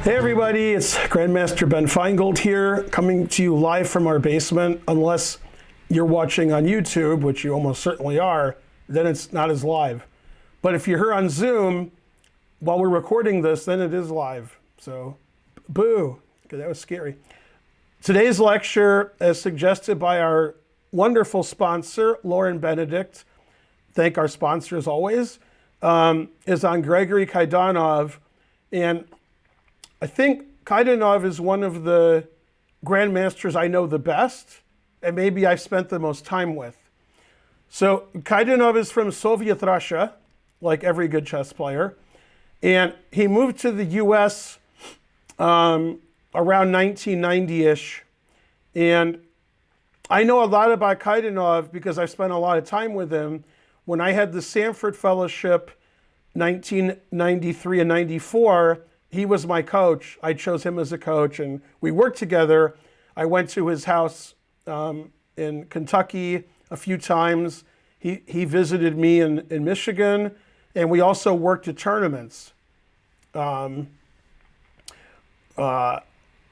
Hey everybody, it's Grandmaster Ben Finegold here, coming to you live from our basement. Unless you're watching on YouTube, which you almost certainly are, then it's not as live. But if you're here on Zoom while we're recording this, then it is live. So, boo, because that was scary. Today's lecture, as suggested by our wonderful sponsor, Lauren Benedict, thank our sponsor as always, is on Gregory Kaidanov. And I think Kaidanov is one of the grandmasters I know the best, and maybe I've spent the most time with. So Kaidanov is from Soviet Russia, like every good chess player, and he moved to the US around 1990-ish. And I know a lot about Kaidanov because I've spent a lot of time with him. When I had the Sanford Fellowship, 1993 and 94, he was my coach. I chose him as a coach, and we worked together. I went to his house in Kentucky a few times. He visited me in Michigan, and we also worked at tournaments. And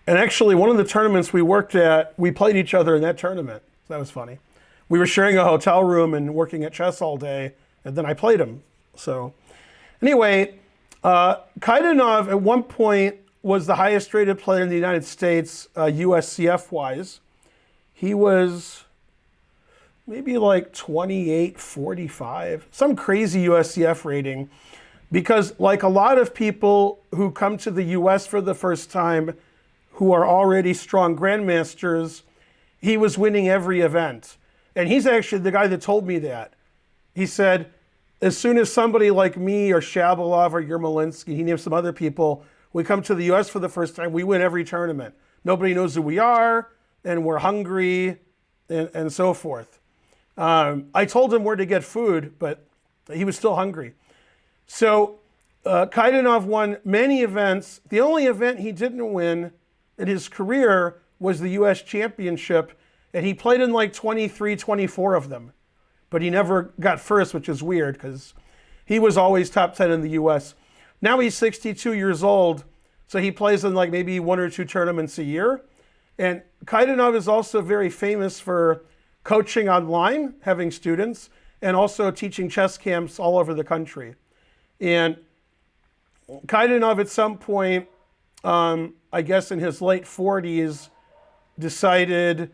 actually, one of the tournaments we worked at, we played each other in that tournament. So that was funny. We were sharing a hotel room and working at chess all day, and then I played him. So anyway, Kaidanov at one point was the highest rated player in the United States, USCF-wise. He was maybe like 28, 45, some crazy USCF rating. Because like a lot of people who come to the US for the first time who are already strong grandmasters, he was winning every event. And he's actually the guy that told me that. He said, as soon as somebody like me or Shabalov or Yermolinsky, he named some other people, we come to the US for the first time, we win every tournament. Nobody knows who we are, and we're hungry, and so forth. I told him where to get food, but he was still hungry. So Kaidanov won many events. The only event he didn't win in his career was the US Championship, and he played in like 23, 24 of them. But he never got first, which is weird because he was always top 10 in the US. Now he's 62 years old, so he plays in like maybe one or two tournaments a year. And Kaidanov is also very famous for coaching online, having students, and also teaching chess camps all over the country. And Kaidanov at some point, I guess in his late 40s, decided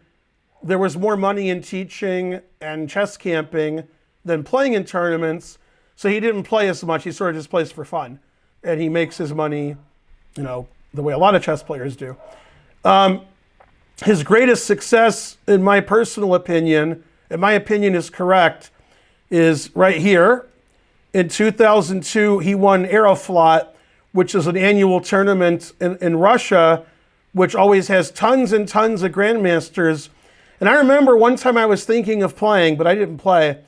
there was more money in teaching and chess camping than playing in tournaments. So he didn't play as much. He sort of just plays for fun. And he makes his money, you know, the way a lot of chess players do. His greatest success, in my personal opinion, and my opinion is correct, is right here. In 2002, he won Aeroflot, which is an annual tournament in Russia, which always has tons and tons of grandmasters. And I remember one time I was thinking of playing, but I didn't play.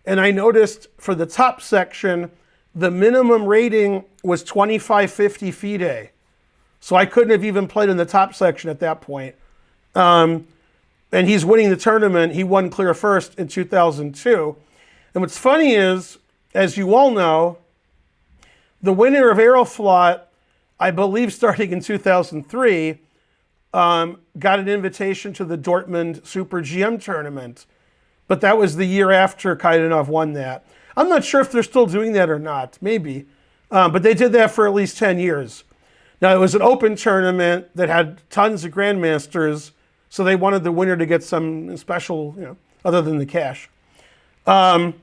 And I noticed for the top section, the minimum rating was 2550 FIDE. So I couldn't have even played in the top section at that point. And he's winning the tournament. He won clear first in 2002. And what's funny is, as you all know, the winner of Aeroflot, I believe starting in 2003, got an invitation to the Dortmund Super GM tournament. But that was the year after Kaidanov won that. I'm not sure if they're still doing that or not, maybe. But they did that for at least 10 years. Now, it was an open tournament that had tons of grandmasters, so they wanted the winner to get some special, you know, other than the cash. And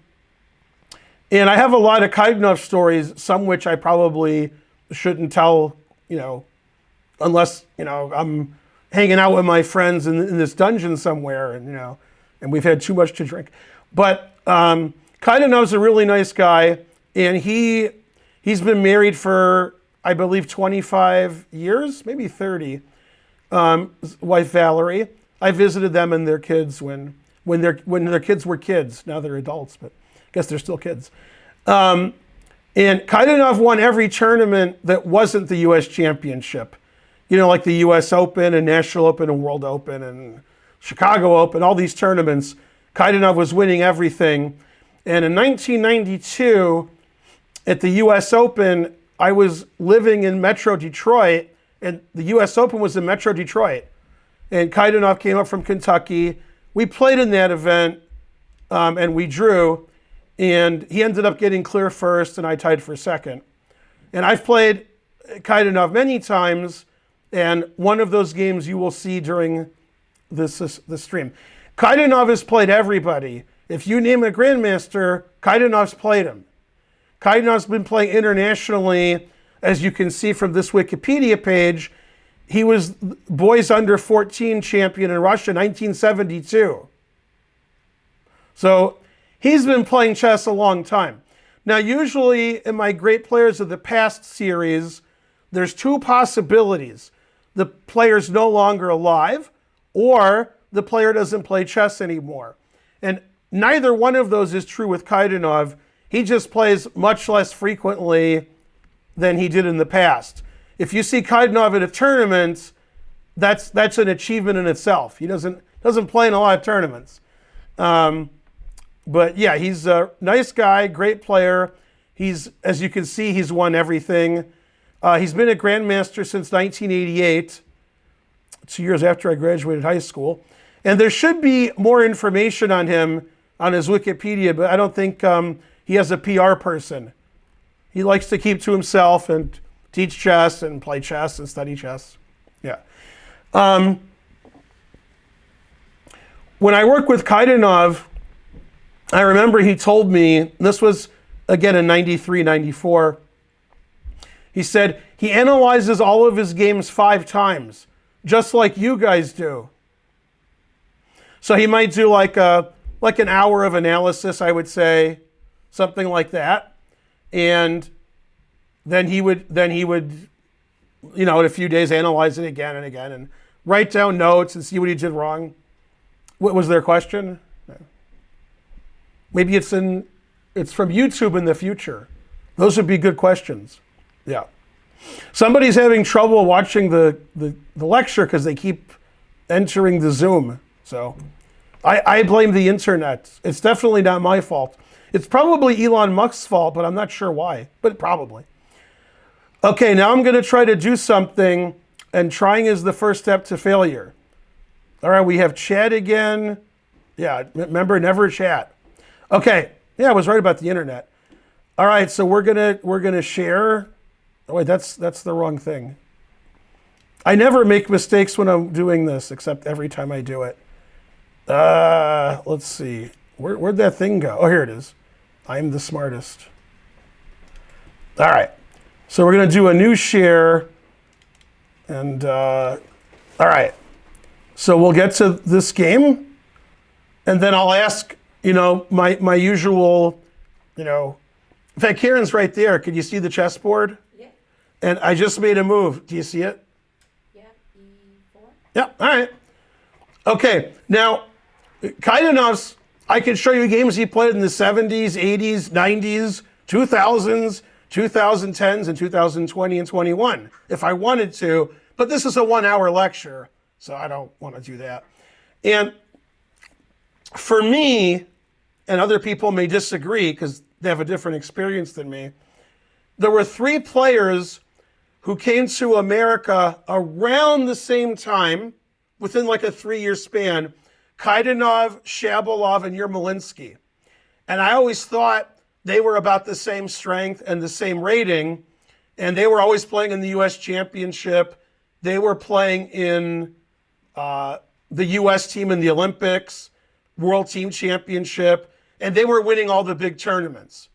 I have a lot of Kaidanov stories, some which I probably shouldn't tell, you know, unless, you know, I'm hanging out with my friends in this dungeon somewhere, and, you know, and we've had too much to drink. But Kaidanov's a really nice guy, and he's been married for, I believe, 25 years, maybe 30. His wife Valerie. I visited them and their kids when their kids were kids. Now they're adults, but I guess they're still kids. And Kaidanov won every tournament that wasn't the US Championship. You know, like the US Open and National Open and World Open and Chicago Open, all these tournaments. Kaidanov was winning everything. And in 1992, at the US Open, I was living in Metro Detroit, And the U.S. Open was in Metro Detroit. And Kaidanov came up from Kentucky. We played in that event, and we drew. And he ended up getting clear first, and I tied for second. And I've played Kaidanov many times, and one of those games you will see during this stream. Kaidanov has played everybody. If you name a grandmaster, Kaidanov's played him. Kaidanov's been playing internationally, as you can see from this Wikipedia page. He was boys under 14 champion in Russia in 1972. So he's been playing chess a long time. Now, usually in my Great Players of the Past series, there's two possibilities. The player's no longer alive, or the player doesn't play chess anymore. And neither one of those is true with Kaidanov. He just plays much less frequently than he did in the past. If you see Kaidanov at a tournament, that's an achievement in itself. He doesn't play in a lot of tournaments. But yeah, he's a nice guy, great player. As you can see, he's won everything. He's been a grandmaster since 1988, 2 years after I graduated high school. And there should be more information on him on his Wikipedia, but I don't think he has a PR person. He likes to keep to himself and teach chess and play chess and study chess. Yeah. When I worked with Kaidanov, I remember he told me, this was again in 93, 94, he said he analyzes all of his games 5 times, just like you guys do. So he might do like an hour of analysis, I would say, something like that. And then he would, in a few days, analyze it again and again and write down notes and see what he did wrong. What was their question? Maybe it's from YouTube in the future. Those would be good questions. Yeah. Somebody's having trouble watching the lecture because they keep entering the Zoom. So I blame the internet. It's definitely not my fault. It's probably Elon Musk's fault, but I'm not sure why, but probably. Okay, now I'm going to try to do something, and trying is the first step to failure. All right, we have chat again. Yeah, remember, never chat. Okay, yeah, I was right about the internet. All right, so we're gonna share. Oh wait, that's the wrong thing. I never make mistakes when I'm doing this, except every time I do it. Let's see. Where'd that thing go? Oh, here it is. I'm the smartest. All right. So we're going to do a new share. And, all right. So we'll get to this game. And then I'll ask, my usual, in fact, Karen's right there. Could you see the chessboard? Yeah. And I just made a move. Do you see it? Yeah, E4. Yeah, all right. Okay, now, Kaidanov's, I can show you games he played in the 70s, 80s, 90s, 2000s, 2010s, and 2020 and 21, if I wanted to. But this is a 1-hour lecture, so I don't want to do that. And for me, and other people may disagree because they have a different experience than me, there were 3 players who came to America around the same time, within like a 3-year span: Kaidanov, Shabalov, and Yermolinsky. And I always thought they were about the same strength and the same rating, and they were always playing in the U.S. Championship. They were playing in the U.S. team in the Olympics, World Team Championship, and they were winning all the big tournaments.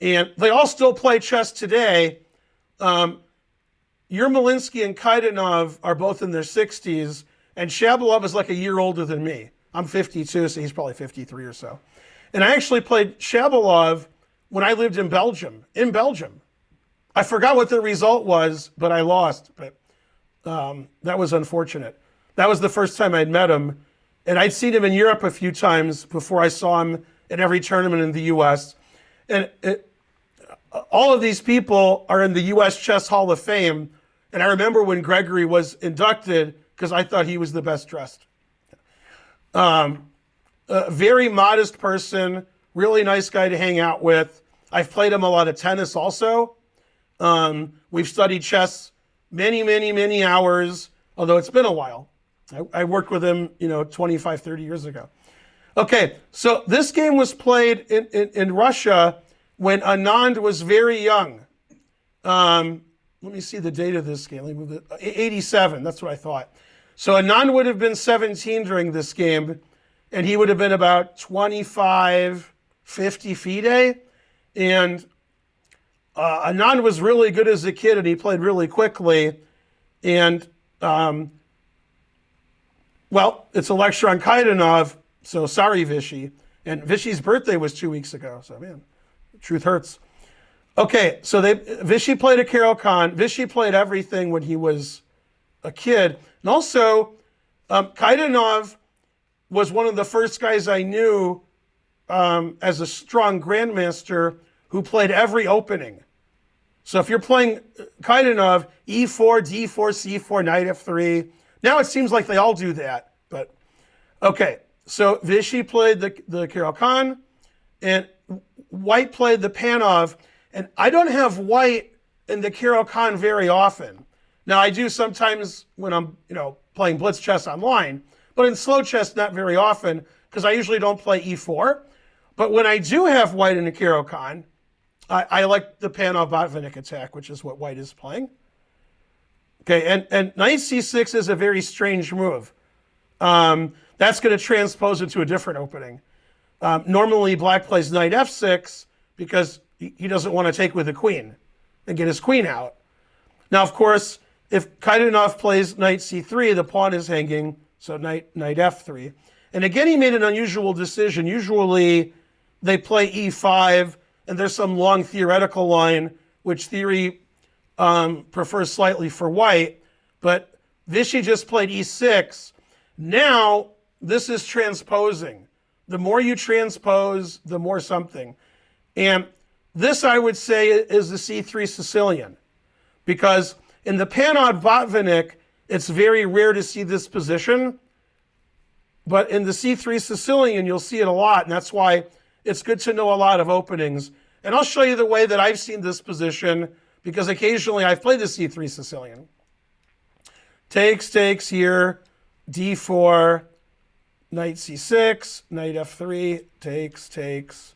And they all still play chess today. Yermolinsky and Kaidanov are both in their 60s, and Shabalov is like a year older than me. I'm 52, so he's probably 53 or so. And I actually played Shabalov when I lived in Belgium. I forgot what the result was, but I lost. But that was unfortunate. That was the first time I'd met him. And I'd seen him in Europe a few times before I saw him at every tournament in the US. And all of these people are in the US Chess Hall of Fame. And I remember when Gregory was inducted, because I thought he was the best dressed. A very modest person, really nice guy to hang out with. I've played him a lot of tennis also. We've studied chess many hours, although it's been a while. I worked with him, 25, 30 years ago. Okay, so this game was played in Russia when Anand was very young. Let me see the date of this game. Let me move it. 87, that's what I thought. So Anand would have been 17 during this game, and he would have been about 25, 50 FIDE. And Anand was really good as a kid, and he played really quickly. And, well, it's a lecture on Kaidanov, so sorry, Vishy. And Vishy's birthday was 2 weeks ago, so man, truth hurts. Okay, so Vishy played a Caro-Kann. Vishy played everything when he was a kid. And also, Kaidanov was one of the first guys I knew as a strong grandmaster who played every opening. So if you're playing Kaidanov, E4, D4, C4, Knight F3. Now it seems like they all do that, but okay. So Vishy played the Caro-Kann, and White played the Panov. And I don't have White in the Caro-Kann very often. Now I do sometimes when I'm, playing blitz chess online, but in slow chess not very often because I usually don't play E4. But when I do have White in the Caro-Kann, I like the Panov Botvinnik attack, which is what White is playing. Okay, and Knight C6 is a very strange move. That's going to transpose into a different opening. Normally Black plays Knight F6 because he doesn't want to take with the queen and get his queen out. Now, of course, if Kaidanov plays Knight C3, the pawn is hanging, so Knight F3. And again, he made an unusual decision. Usually they play E5, and there's some long theoretical line, which theory prefers slightly for White, but Vishy just played E6. Now, this is transposing. The more you transpose, the more something. And this, I would say, is the C3 Sicilian, because in the Panov Botvinnik, it's very rare to see this position, but in the C3 Sicilian, you'll see it a lot, and that's why it's good to know a lot of openings. And I'll show you the way that I've seen this position, because occasionally I've played the C3 Sicilian. Takes here, D4, Knight C6, Knight F3, takes,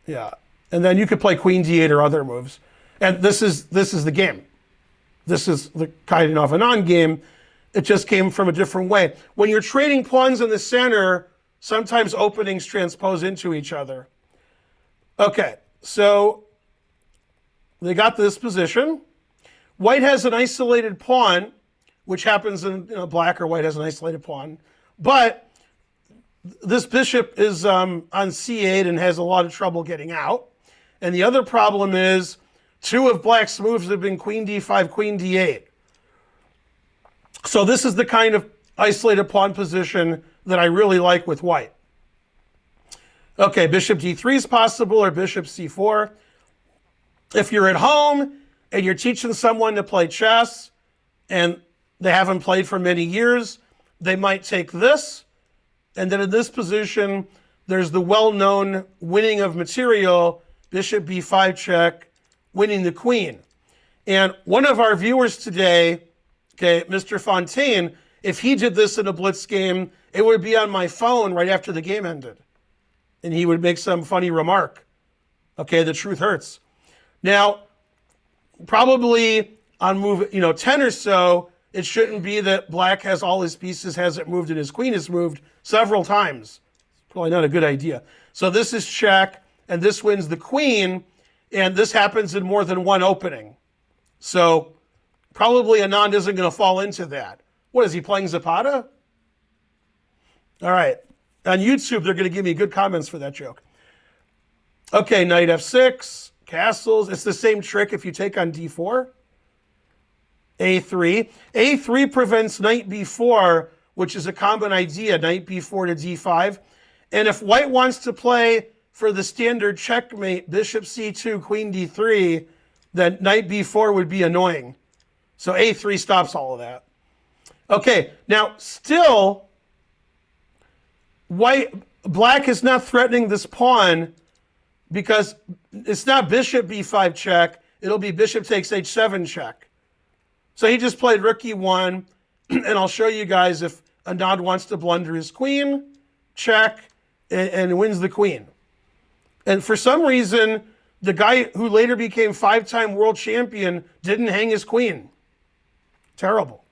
yeah. And then you could play Queen D8 or other moves. And this is the game. This is the Kaidanov Anand game. It just came from a different way. When you're trading pawns in the center, sometimes openings transpose into each other. Okay, so they got this position. White has an isolated pawn, which happens in Black or White has an isolated pawn. But this bishop is on C8 and has a lot of trouble getting out. And the other problem is two of Black's moves have been Queen D5, Queen D8. So this is the kind of isolated pawn position that I really like with White. Okay, Bishop D3 is possible, or Bishop C4. If you're at home and you're teaching someone to play chess and they haven't played for many years, they might take this. And then in this position, there's the well-known winning of material, Bishop B5 check, winning the queen. And one of our viewers today, okay, Mr. Fontaine, if he did this in a blitz game, it would be on my phone right after the game ended. And he would make some funny remark. Okay, the truth hurts. Now, probably on move 10 or so, it shouldn't be that Black has all his pieces, hasn't moved, and his queen has moved several times. It's probably not a good idea. So this is check, and this wins the queen, and this happens in more than one opening. So probably Anand isn't going to fall into that. What, is he playing Zapata? All right. On YouTube, they're going to give me good comments for that joke. Okay, Knight F6, castles. It's the same trick if you take on D4. A3. A3 prevents Knight B4, which is a common idea, Knight B4 to D5. And if White wants to play for the standard checkmate, Bishop C2, Queen D3, then Knight B4 would be annoying. So A3 stops all of that. Okay, now still, Black is not threatening this pawn because it's not Bishop B5 check, it'll be Bishop takes H7 check. So he just played rook e1, and I'll show you guys if Anand wants to blunder his queen, check, and wins the queen. And for some reason, the guy who later became 5-time world champion didn't hang his queen. Terrible.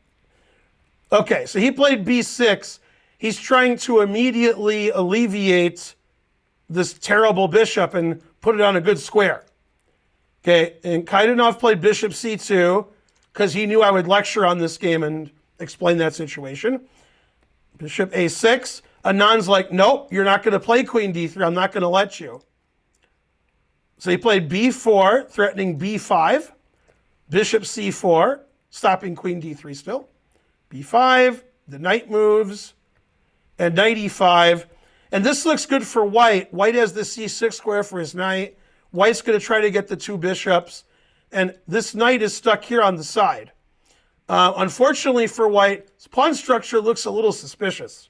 Okay, so he played b6. He's trying to immediately alleviate this terrible bishop and put it on a good square. Okay, and Kaidanov played bishop c2 because he knew I would lecture on this game and explain that situation. Bishop a6. Anand's like, nope, you're not going to play queen d3. I'm not going to let you. So he played b4, threatening b5. Bishop c4, stopping queen d3 still. b5, the knight moves, and knight e5. And this looks good for white. White has the c6 square for his knight. White's going to try to get the two bishops. And this knight is stuck here on the side. Unfortunately for white, his pawn structure looks a little suspicious.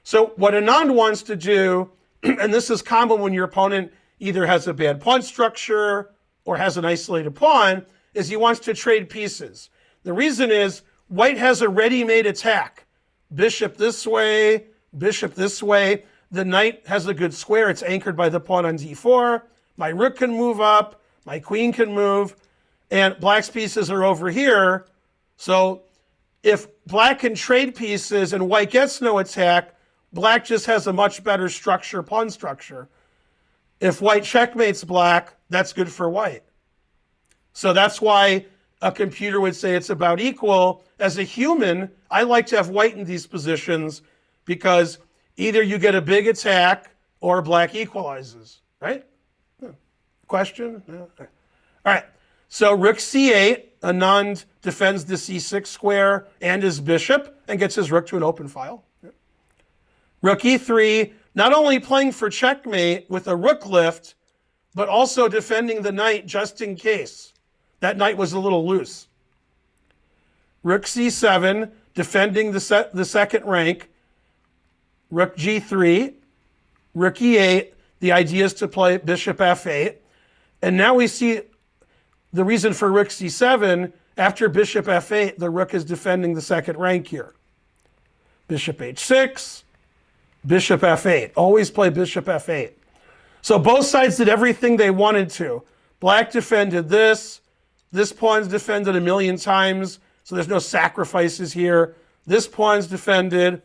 So what Anand wants to do, and this is common when your opponent either has a bad pawn structure or has an isolated pawn, is he wants to trade pieces. The reason is white has a ready-made attack. Bishop this way, bishop this way. The knight has a good square. It's anchored by the pawn on d4. My rook can move up. My queen can move. And black's pieces are over here. So if black can trade pieces and white gets no attack, black just has a much better structure, pawn structure. If white checkmates black, that's good for white. So that's why a computer would say it's about equal. As a human, I like to have white in these positions because either you get a big attack or black equalizes, right? Question? No? All right. So rook c8, Anand defends the c6 square and his bishop and gets his rook to an open file. Rook e3, not only playing for checkmate with a rook lift, but also defending the knight just in case. That knight was a little loose. Rook c7, defending the second rank. Rook g3, rook e8. The idea is to play bishop f8. And now we see the reason for rook c7. After bishop f8, the rook is defending the second rank here. Bishop h6, bishop f8. Always play bishop f8. So both sides did everything they wanted to. Black defended this. This pawn's defended a million times, so there's no sacrifices here. This pawn's defended.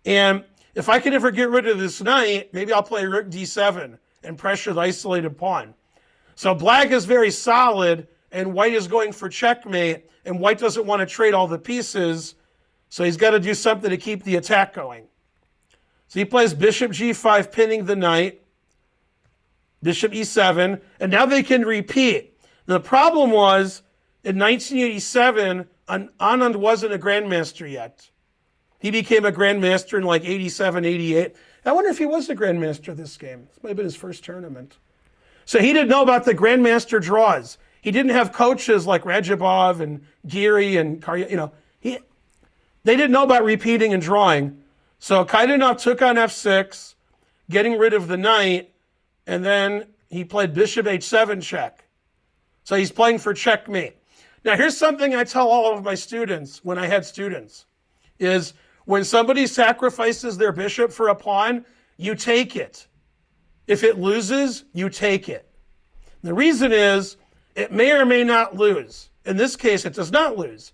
And if I can ever get rid of this knight, maybe I'll play rook d7 and pressure the isolated pawn. So black is very solid, and white is going for checkmate, and white doesn't want to trade all the pieces, so he's got to do something to keep the attack going. So he plays bishop g5, pinning the knight, bishop e7, and now they can repeat. The problem was, in 1987, Anand wasn't a grandmaster yet. He became a grandmaster in like 87, 88. I wonder if he was a grandmaster this game. This might have been his first tournament. So he didn't know about the grandmaster draws. He didn't have coaches like Rajabov and Giri and they didn't know about repeating and drawing. So Kaidanov took on f6, getting rid of the knight, and then he played bishop h7 check. So he's playing for checkmate. Now here's something I tell all of my students when I had students, is when somebody sacrifices their bishop for a pawn, you take it. If it loses, you take it. The reason is, it may or may not lose. In this case, it does not lose.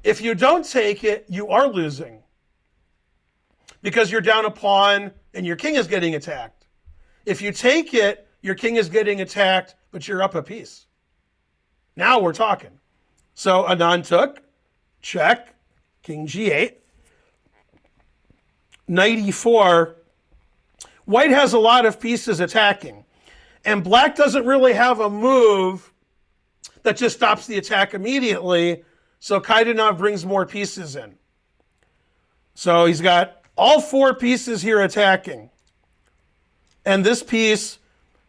If you don't take it, you are losing. Because you're down a pawn and your king is getting attacked. If you take it, your king is getting attacked, but you're up a piece. Now we're talking. So Anand took, check, king g8, knight e4. White has a lot of pieces attacking. And black doesn't really have a move that just stops the attack immediately. So Kaidanov brings more pieces in. So he's got all four pieces here attacking. And this piece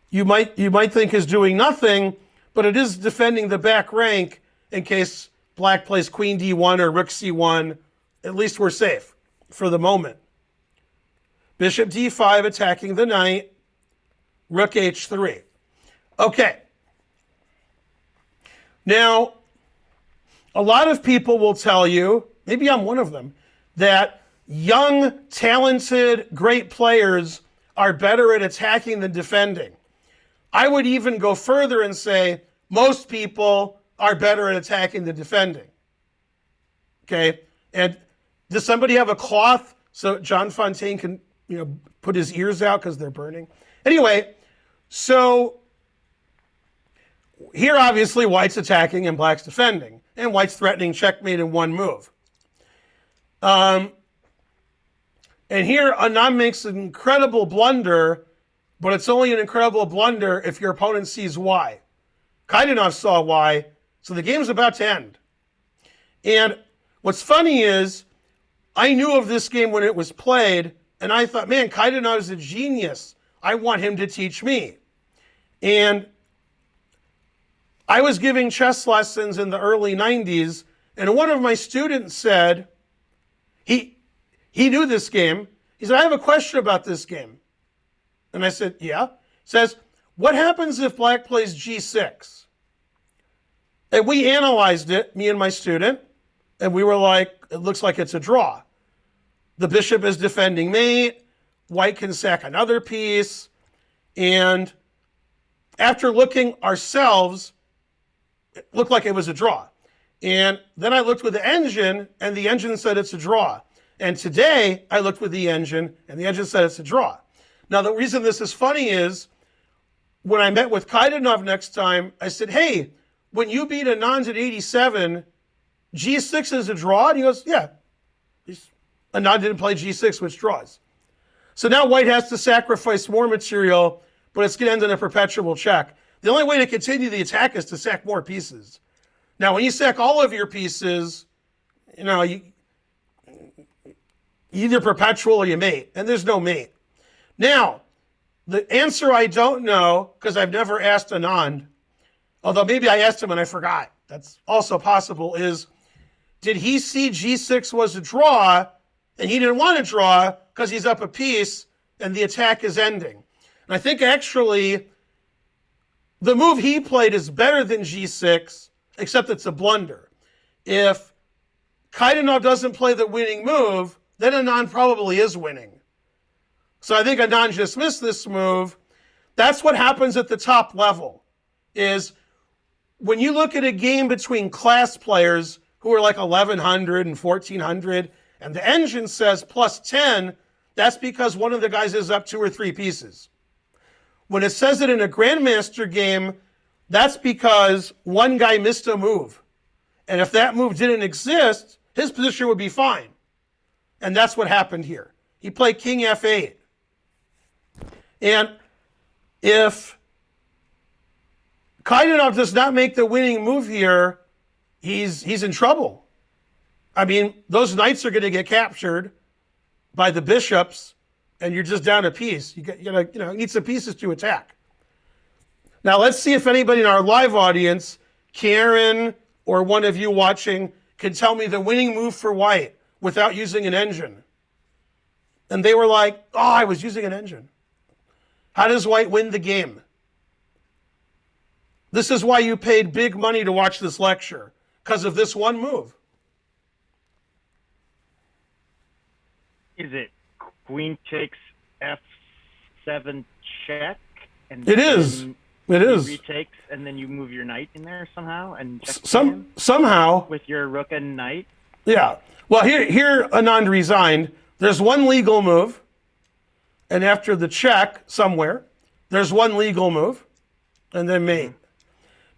you might think is doing nothing, but it is defending the back rank in case black plays queen d1 or rook c1. At least we're safe for the moment. Bishop d5 attacking the knight. Rook h3. Okay. Now, a lot of people will tell you, maybe I'm one of them, that young, talented, great players are better at attacking than defending. I would even go further and say most people are better at attacking than defending. Okay? And does somebody have a cloth so John Fontaine can, put his ears out because they're burning? Anyway, so here obviously white's attacking and black's defending. And white's threatening checkmate in one move. And here Anand makes an incredible blunder, but it's only an incredible blunder if your opponent sees why. Kaidanov saw why, so the game's about to end. And what's funny is, I knew of this game when it was played, and I thought, man, Kaidanov is a genius. I want him to teach me. And I was giving chess lessons in the early 90s, and one of my students said, he knew this game. He said, I have a question about this game. And I said, yeah. He says, what happens if black plays g6? And we analyzed it, me and my student, and we were like, it looks like it's a draw. The bishop is defending mate, white can sack another piece, and after looking ourselves, it looked like it was a draw. And then I looked with the engine, and the engine said it's a draw. And today, I looked with the engine, and the engine said it's a draw. Now, the reason this is funny is, when I met with Kaidanov next time, I said, hey, when you beat Anand at 87, g6 is a draw? And he goes, yeah. Anand didn't play g6, which draws. So now white has to sacrifice more material, but it's going to end in a perpetual check. The only way to continue the attack is to sack more pieces. Now, when you sack all of your pieces, you either perpetual or you mate, and there's no mate. Now, the answer I don't know, because I've never asked Anand, although maybe I asked him and I forgot, that's also possible, is did he see g6 was a draw, and he didn't want to draw because he's up a piece and the attack is ending? And I think actually the move he played is better than g6, except it's a blunder. If Kaidanov doesn't play the winning move, then Anand probably is winning. So I think Anand just missed this move. That's what happens at the top level, is when you look at a game between class players who are like 1100 and 1400, and the engine says plus 10, that's because one of the guys is up 2 or 3 pieces. When it says it in a grandmaster game, that's because one guy missed a move. And if that move didn't exist, his position would be fine. And that's what happened here. He played king f8. And if Kaidanov does not make the winning move here, he's in trouble. I mean, those knights are going to get captured by the bishops, and you're just down a piece. You need some pieces to attack. Now, let's see if anybody in our live audience, Karen or one of you watching, can tell me the winning move for white without using an engine. And they were like, oh, I was using an engine. How does white win the game? This is why you paid big money to watch this lecture, because of this one move. Is it queen takes f7 check? And it is. It is. Retakes, and then you move your knight in there somehow, and somehow with your rook and knight. Yeah. Well, here Anand resigned. There's one legal move, and after the check somewhere, there's one legal move, and then mate.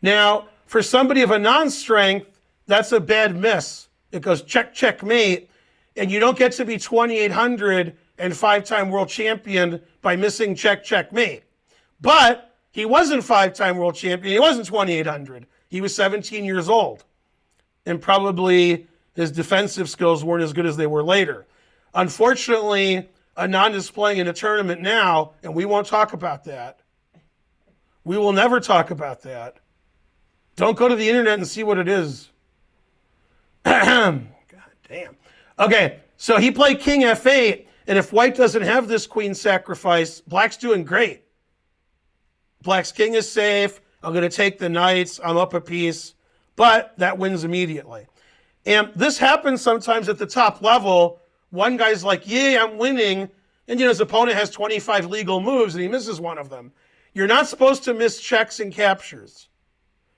Now, for somebody of Anand's strength, that's a bad miss. It goes check, checkmate, and you don't get to be 2,800 and 5-time world champion by missing check, checkmate. But he wasn't 5-time world champion. He wasn't 2,800. He was 17 years old. And probably his defensive skills weren't as good as they were later. Unfortunately, Anand is playing in a tournament now, and we won't talk about that. We will never talk about that. Don't go to the internet and see what it is. God damn. Okay, so he played king f8, and if white doesn't have this queen sacrifice, black's doing great. Black's king is safe. I'm going to take the knights. I'm up a piece. but that wins immediately. And this happens sometimes at the top level. One guy's like, yeah, I'm winning. And his opponent has 25 legal moves and he misses one of them. You're not supposed to miss checks and captures.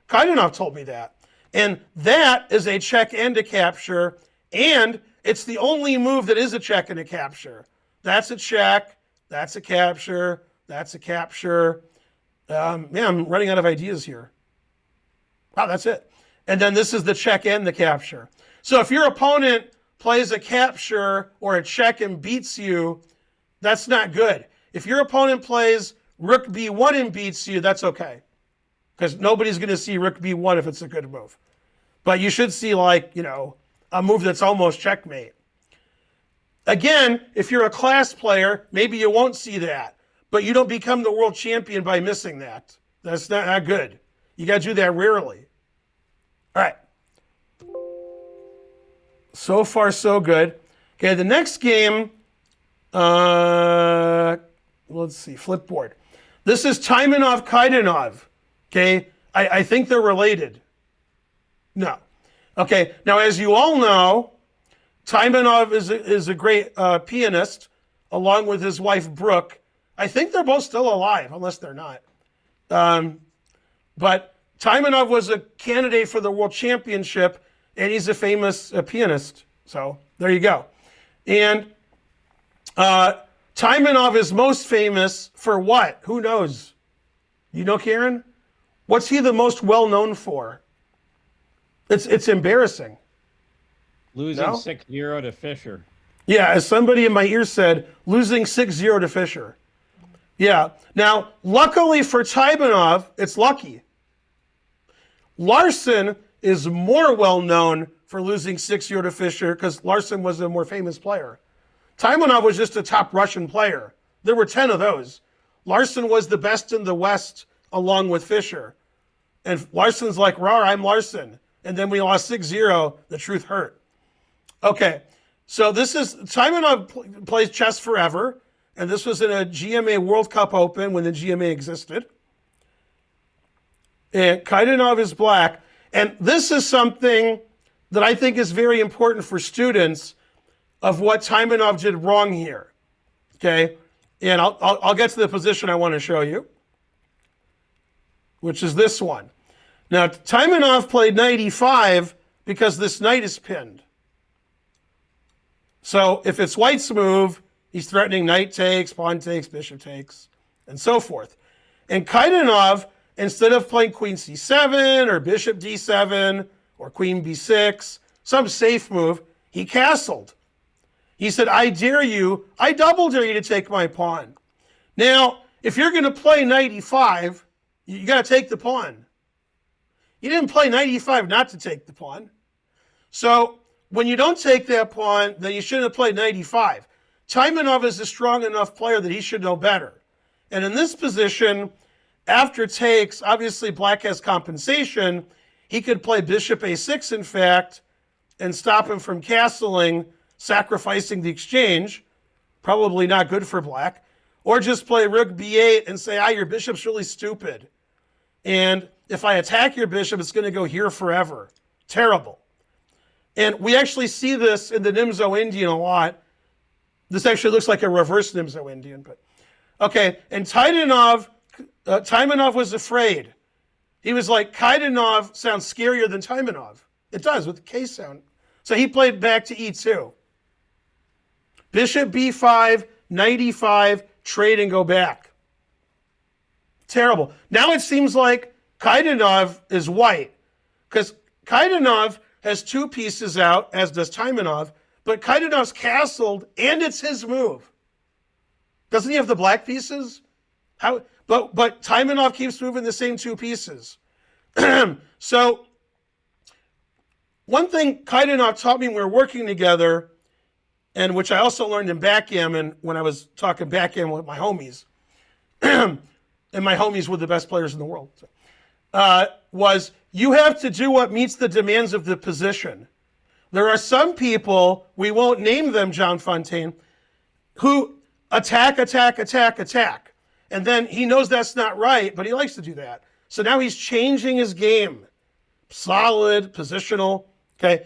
Kaidanov told me that. And that is a check and a capture. And it's the only move that is a check and a capture. That's a check. That's a capture. That's a capture. I'm running out of ideas here. Wow, that's it. And then this is the check and the capture. So if your opponent plays a capture or a check and beats you, that's not good. If your opponent plays rook b1 and beats you, that's okay. Because nobody's going to see rook b1 if it's a good move. But you should see a move that's almost checkmate. Again, if you're a class player, maybe you won't see that. But you don't become the world champion by missing that. That's not good. You got to do that rarely. All right. So far, so good. Okay, the next game, let's see, flipboard. This is Taimanov Kaidanov. Okay, I think they're related. No. Okay, now as you all know, Taimanov is a great pianist, along with his wife Brooke. I think they're both still alive, unless they're not. But Taimanov was a candidate for the world championship, and he's a famous pianist. So there you go. And Taimanov is most famous for what? Who knows? You know, Karen? What's he the most well known for? It's embarrassing. Losing 6-0 to Fischer. Yeah, as somebody in my ear said, losing 6-0 to Fischer. Yeah. Now, luckily for Taimanov, it's lucky. Larson is more well known for losing 6-0 to Fischer because Larson was a more famous player. Taimanov was just a top Russian player. There were 10 of those. Larson was the best in the West along with Fischer. And Larson's like, rah, I'm Larson. And then we lost 6-0. The truth hurt. Okay, so this is, Taimanov plays chess forever. And this was in a GMA World Cup Open when the GMA existed. And Kaidanov is black. And this is something that I think is very important for students of what Taimanov did wrong here. Okay, and I'll get to the position I want to show you, which is this one. Now, Taimanov played knight e5 because this knight is pinned. So if it's white's move, he's threatening knight takes, pawn takes, bishop takes, and so forth. And Kaidanov, instead of playing queen c7 or bishop d7 or queen b6, some safe move, he castled. He said, I dare you, I double dare you to take my pawn. Now, if you're going to play knight e5, you got to take the pawn. You didn't play knight e5 not to take the pawn. So when you don't take that pawn, then you shouldn't have played knight e5. Taimanov is a strong enough player that he should know better. And in this position, after takes, obviously black has compensation. He could play bishop a6, in fact, and stop him from castling, sacrificing the exchange. Probably not good for black. Or just play rook b8 and say, your bishop's really stupid. And if I attack your bishop, it's going to go here forever. Terrible. And we actually see this in the Nimzo Indian a lot. This actually looks like a reverse Nimzo Indian. But okay, and Taimanov was afraid. He was like, Kaidanov sounds scarier than Taimanov. It does with the K sound. So he played back to e2. Bishop b5, knight e5, trade and go back. Terrible. Now it seems like Kaidanov is white because Kaidanov has two pieces out, as does Taimanov, but Kaidanov's castled and it's his move. Doesn't he have the black pieces? How? But Taimanov keeps moving the same two pieces. So one thing Kaidanov taught me when we were working together, and which I also learned in backgammon when I was talking backgammon with my homies, and my homies were the best players in the world, was you have to do what meets the demands of the position. There are some people, we won't name them, John Fontaine, who attack. And then he knows that's not right, but he likes to do that. So now he's changing his game solid, positional. Okay.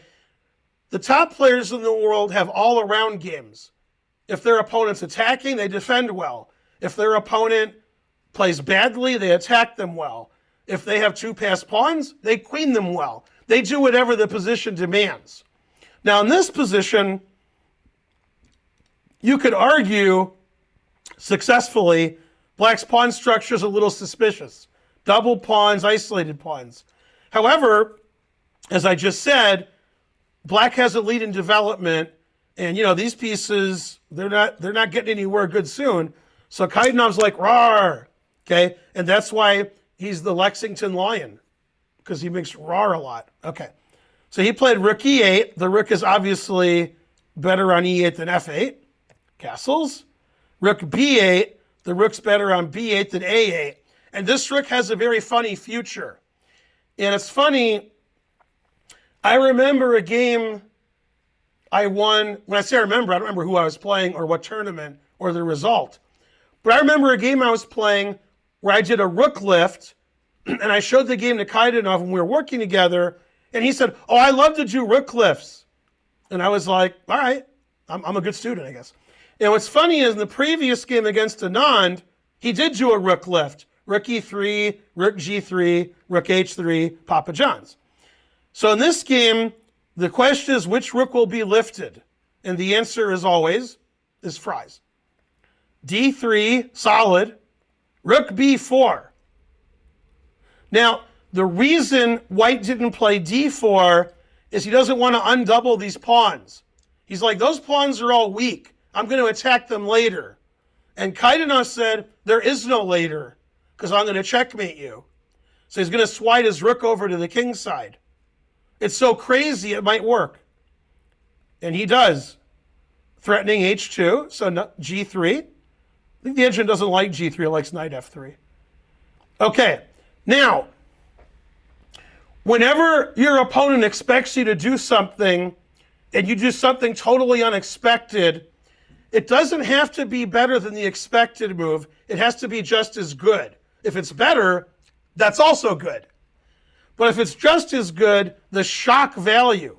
The top players in the world have all-around games. If their opponent's attacking, they defend well. If their opponent plays badly, they attack them well. If they have two passed pawns, they queen them well. They do whatever the position demands. Now, in this position, you could argue successfully black's pawn structure is a little suspicious. Double pawns, isolated pawns. However, as I just said, black has a lead in development, and these pieces, they're not getting anywhere good soon. So Kaidanov's like, rawr, okay? And that's why he's the Lexington Lion, because he makes rawr a lot. Okay, so he played rook e8. The rook is obviously better on e8 than f8. Castles. Rook b8. The rook's better on b8 than a8. And this rook has a very funny future. And it's funny, I remember a game I won. When I say I remember, I don't remember who I was playing or what tournament or the result. But I remember a game I was playing where I did a rook lift, and I showed the game to Kaidanov when we were working together, and he said, oh, I love to do rook lifts. And I was like, all right, I'm a good student, I guess. And what's funny is in the previous game against Anand, he did do a rook lift. Rook e3, rook g3, rook h3, Papa John's. So in this game, the question is which rook will be lifted? And the answer is always fries. d3, solid. Rook b4. Now, the reason white didn't play d4 is he doesn't want to undouble these pawns. He's like, those pawns are all weak. I'm going to attack them later. And Kaidanov said, there is no later, because I'm going to checkmate you. So he's going to swide his rook over to the king side. It's so crazy it might work. And he does. Threatening h2, so g3. I think the engine doesn't like g3, it likes knight f3. Okay, now, whenever your opponent expects you to do something and you do something totally unexpected, it doesn't have to be better than the expected move. It has to be just as good. If it's better, that's also good. But if it's just as good, the shock value,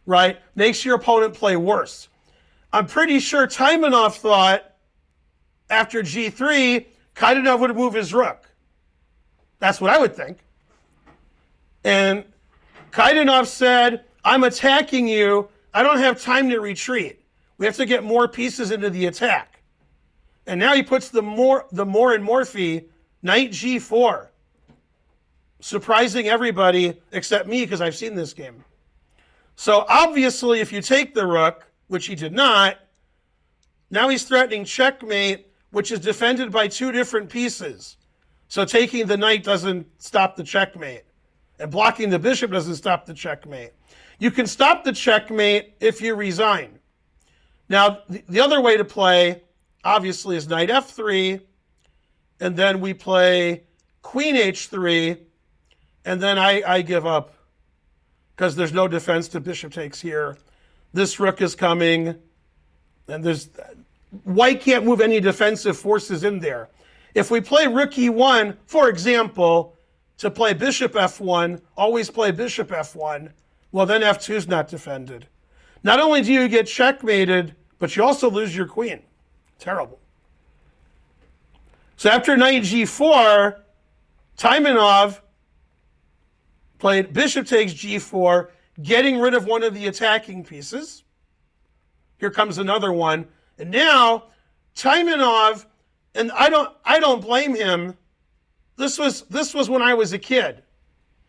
right, makes your opponent play worse. I'm pretty sure Taimanov thought after g3, Kaidanov would move his rook. That's what I would think. And Kaidanov said, I'm attacking you. I don't have time to retreat. We have to get more pieces into the attack. And now he puts the more in Morphe, knight g4. Surprising everybody except me, because I've seen this game. So obviously, if you take the rook, which he did not, now he's threatening checkmate, which is defended by two different pieces. So taking the knight doesn't stop the checkmate. And blocking the bishop doesn't stop the checkmate. You can stop the checkmate if you resign. Now, the other way to play, obviously, is knight f3, and then we play queen h3, and then I give up, because there's no defense to bishop takes here. This rook is coming, and white can't move any defensive forces in there. If we play rook e1, for example, to play bishop f1, always play bishop f1, well, then f2 is not defended. Not only do you get checkmated, but you also lose your queen. Terrible. So after knight g4, Taimanov played bishop takes g4, getting rid of one of the attacking pieces. Here comes another one. And now Taimanov, and I don't blame him. This was when I was a kid.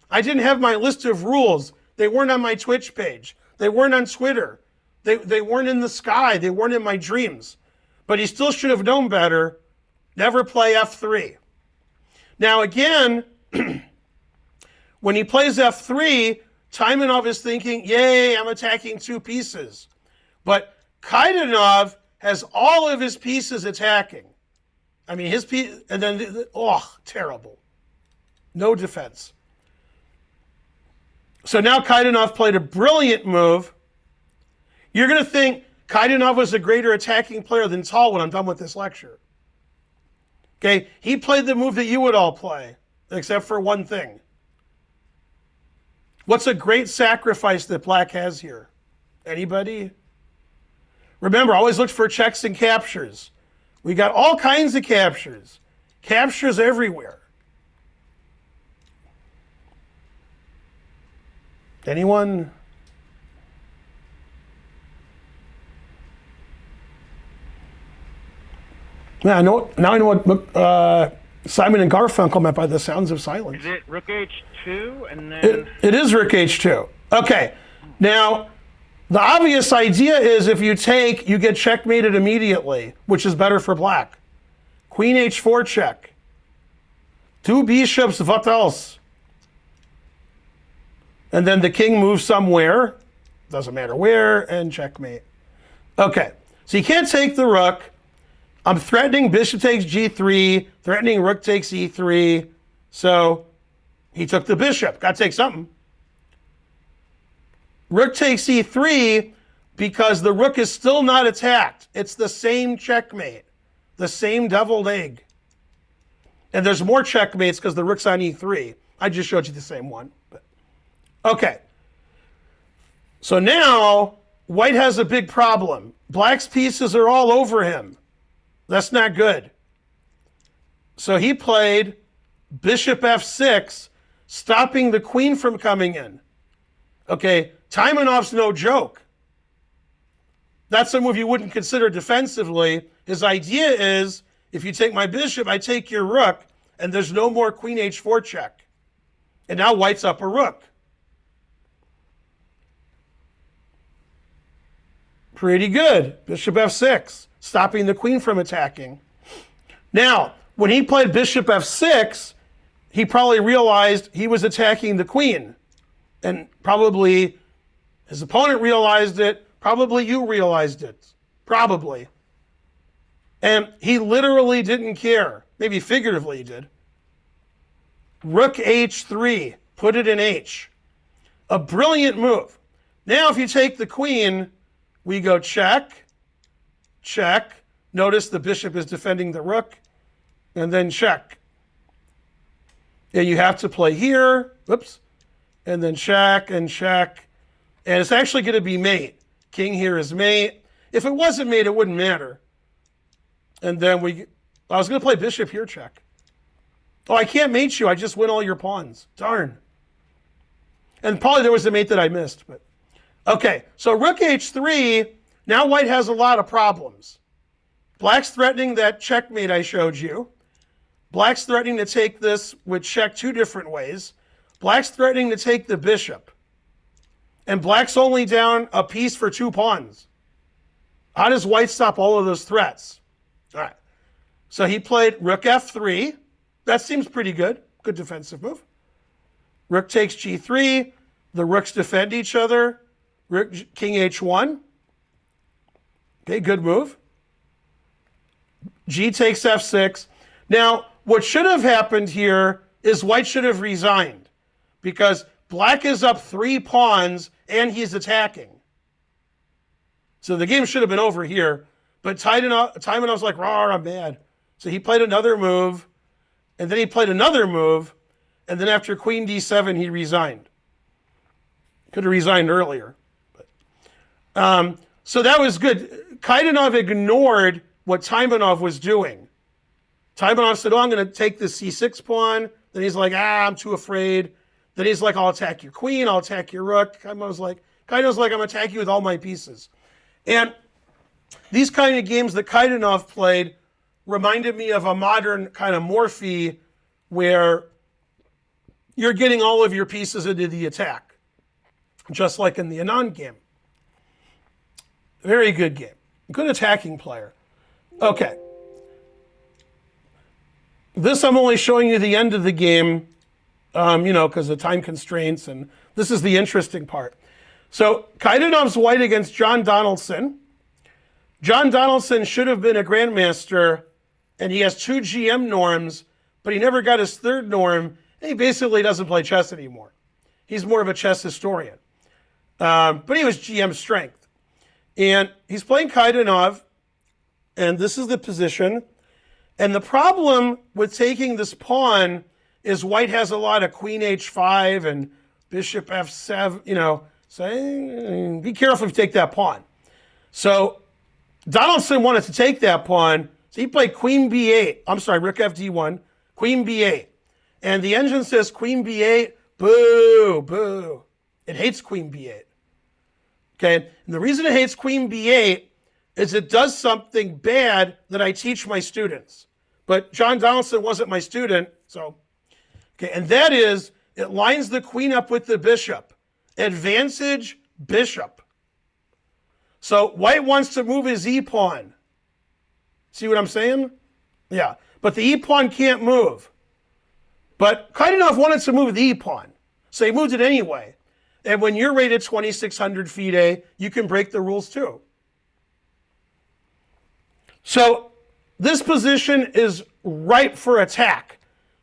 I didn't have my list of rules. They weren't on my Twitch page. They weren't on Twitter. They weren't in the sky. They weren't in my dreams. But he still should have known better. Never play f3. Now again, when he plays f3, Taimanov is thinking, yay, I'm attacking two pieces. But Kaidanov has all of his pieces attacking. I mean, his piece, and then, terrible. No defense. So now Kaidanov played a brilliant move. You're going to think Kaidanov was a greater attacking player than Tal when I'm done with this lecture. Okay, he played the move that you would all play, except for one thing. What's a great sacrifice that black has here? Anybody? Remember, always look for checks and captures. We got all kinds of captures. Captures everywhere. Anyone? Yeah, I know. Now I know what Simon and Garfunkel meant by the sounds of silence. Is it Rook H2 and then? It is Rook H2. Okay. Now, the obvious idea is if you take, you get checkmated immediately, which is better for black. Queen H4 check. Two bishops, what else? And then the king moves somewhere, doesn't matter where, and checkmate. Okay, so you can't take the rook. I'm threatening bishop takes g3, threatening rook takes e3. So he took the bishop, got to take something. Rook takes e3 because the rook is still not attacked. It's the same checkmate, the same deviled egg. And there's more checkmates because the rook's on e3. I just showed you the same one. But. Okay. So now white has a big problem. Black's pieces are all over him. That's not good. So he played bishop f6, stopping the queen from coming in. Okay, Taimanov's no joke. That's a move you wouldn't consider defensively. His idea is, if you take my bishop, I take your rook, and there's no more queen h4 check. And now white's up a rook. Pretty good. Bishop f6, stopping the queen from attacking. Now, when he played bishop f6, he probably realized he was attacking the queen. And probably his opponent realized it. Probably you realized it. Probably. And he literally didn't care. Maybe figuratively he did. Rook h3. Put it in h. A brilliant move. Now if you take the queen, we go check, check. Notice the bishop is defending the rook. And then check. And you have to play here. Whoops. And then check and check. And it's actually going to be mate. King here is mate. If it wasn't mate, it wouldn't matter. And then I was going to play bishop here, check. Oh, I can't mate you. I just win all your pawns. Darn. And probably there was a mate that I missed. But okay, so rook h3. Now white has a lot of problems. Black's threatening that checkmate I showed you. Black's threatening to take this with check two different ways. Black's threatening to take the bishop. And black's only down a piece for 2 pawns. How does white stop all of those threats? All right. So he played rook f3. That seems pretty good. Good defensive move. Rook takes g3. The rooks defend each other. Rook, king h1. Okay, good move. G takes f6. Now, what should have happened here is white should have resigned because black is up 3 pawns and he's attacking. So the game should have been over here, but Taimanov's like, "Rawr, I'm mad." So he played another move, and then he played another move, and then after queen d7, he resigned. Could have resigned earlier. But, so that was good. Kaidanov ignored what Taimanov was doing. Taimanov said, "Oh, I'm going to take this c6 pawn." Then he's like, "I'm too afraid." Then he's like, "I'll attack your queen. I'll attack your rook." Kaidanov's like, "I'm attacking you with all my pieces." And these kind of games that Kaidanov played reminded me of a modern kind of Morphy where you're getting all of your pieces into the attack, just like in the Anand game. Very good game. Good attacking player. Okay. This I'm only showing you the end of the game, because of time constraints, and this is the interesting part. So Kaidanov's white against John Donaldson. John Donaldson should have been a grandmaster, and he has 2 GM norms, but he never got his 3rd norm, and he basically doesn't play chess anymore. He's more of a chess historian. But he was GM strength. And he's playing Kaidanov, and this is the position. And the problem with taking this pawn is white has a lot of queen h5 and bishop f7, saying, be careful if you take that pawn. So Donaldson wanted to take that pawn, so he played queen b8. I'm sorry, rook fd1, queen b8. And the engine says queen b8, boo, boo. It hates queen b8. Okay, and the reason it hates queen b8 is it does something bad that I teach my students. But John Donaldson wasn't my student, so. Okay, and that is, it lines the queen up with the bishop. Advantage bishop. So white wants to move his e-pawn. See what I'm saying? Yeah, but the e-pawn can't move. But Kaidanov wanted to move the e-pawn, so he moved it anyway. And when you're rated 2,600 FIDE, you can break the rules too. So this position is ripe for attack.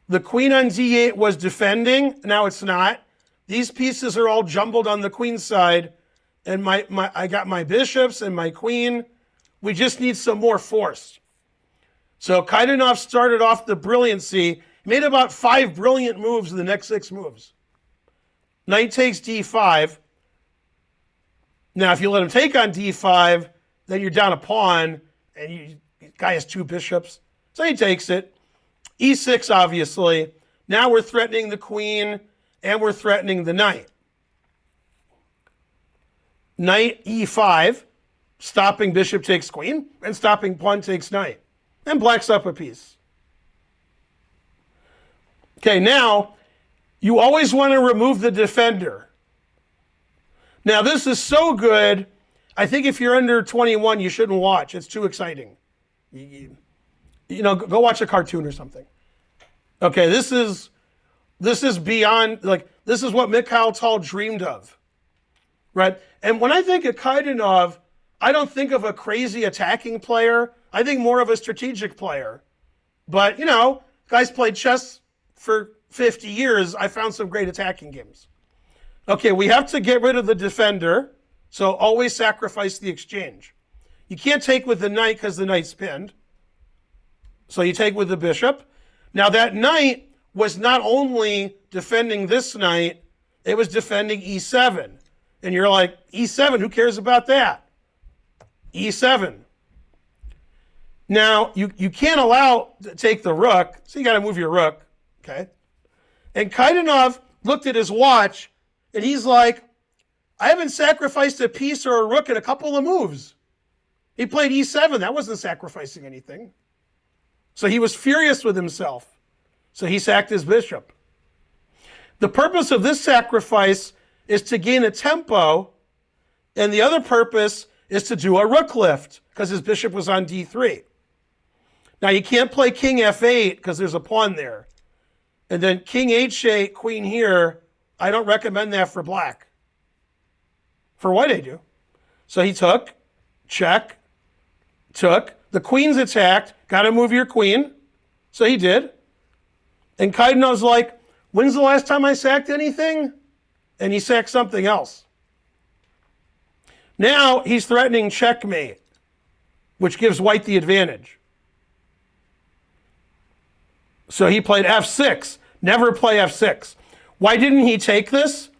The queen on d8 was defending, now it's not. These pieces are all jumbled on the queen side, and I got my bishops and my queen. We just need some more force. So Kaidanov started off the brilliancy, made about 5 brilliant moves in the next 6 moves. Knight takes d5. Now, if you let him take on d5, then you're down a pawn, and the guy has 2 bishops. So he takes it. e6, obviously. Now we're threatening the queen, and we're threatening the knight. Knight e5, stopping bishop takes queen, and stopping pawn takes knight. And black's up a piece. Okay, now, you always want to remove the defender. Now, this is so good, I think if you're under 21, you shouldn't watch. It's too exciting. Go watch a cartoon or something. Okay, this is beyond, this is what Mikhail Tal dreamed of, right? And when I think of Kaidanov, I don't think of a crazy attacking player. I think more of a strategic player. But, guys played chess for 50 years. I found some great attacking games. Okay, we have to get rid of the defender, so always sacrifice the exchange. You can't take with the knight because the knight's pinned. So you take with the bishop. Now that knight was not only defending this knight, it was defending e7. And you're like, e7, who cares about that? e7. Now, you can't allow to take the rook, so you got to move your rook, okay? And Kaidanov looked at his watch, and he's like, I haven't sacrificed a piece or a rook in a couple of moves. He played e7. That wasn't sacrificing anything. So he was furious with himself. So he sacked his bishop. The purpose of this sacrifice is to gain a tempo, and the other purpose is to do a rook lift, because his bishop was on d3. Now, you can't play king f8, because there's a pawn there. And then king h8, queen here, I don't recommend that for black. For white, I do. So he took, check, took. The queen's attacked, got to move your queen. So he did. And Kaidanov's like, when's the last time I sacked anything? And he sacked something else. Now he's threatening checkmate, which gives white the advantage. So he played f6. Never play f6. Why didn't he take this?